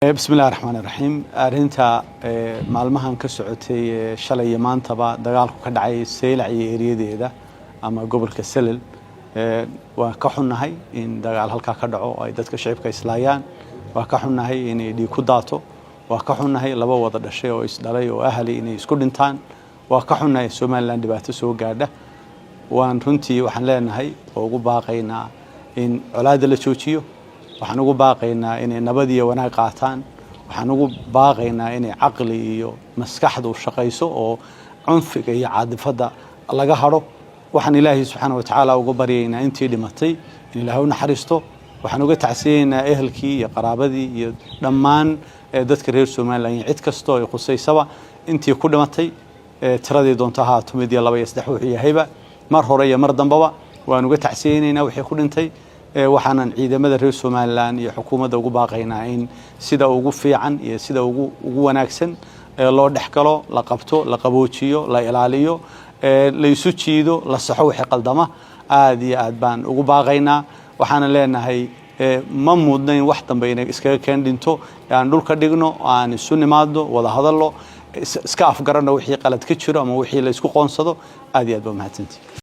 بسم الله الرحمن الرحيم أرنتا معلمها كسعتي شلي مان تبع دجالك كدعي سيل عي إريدي ده أما قبل كسلل وكحنا هاي إن دجال هالك كدعو أيدت كشعب كإسلايان وكحنا هاي إن دي كداتو وكحنا هاي لبوا وضد الشيء وإسدالي وأهلي إن يسكدنتان وكحنا هاي سومال لاند باتسو قاعدة وأن رنتي وحنلنا هاي وقباقينا إن علاد الشوشيو waxaan ugu baaqaynaa inay nabad iyo wanaag qaataan waxaan ugu baaqaynaa inay aqli iyo maskaxdu shaqayso oo cunfiga iyo caadifada laga haro waxaan Ilaahay subhanahu wa ta'ala ugu baryaynaa intii dhimatay in Ilaahay u naxariisto waxaan uga tacsiyeynaa ehelkii iyo qaraabadii iyo dhammaan dadka reer Soomaaliya cid kasto ay qusaysaba intii ku dhimatay tiradii doonta ha 12 wixii yahayba mar hore iyo mar dambaba waan uga tacsiyeynaa wixii ku dhintay waxaanan ciidamada reer Soomaaliland iyo xukuumadda ugu baaqaynaa in sida ugu fiican iyo sida ugu wanaagsan loo dhaxgalo la qabto la qaboojiyo la ilaaliyo la isu jiido la saxo wixii qaldama aad iyo aad baan ugu baaqaynaa waxaan leenahay ma mudnayn wax dambe inay iskaga keen dhinto aan dhulka dhigno aan isu nimaado wada hadallo iska afgarano wixii qalad ka jiro ama wixii la isku qoonsado aad iyo aad baa mahadsantii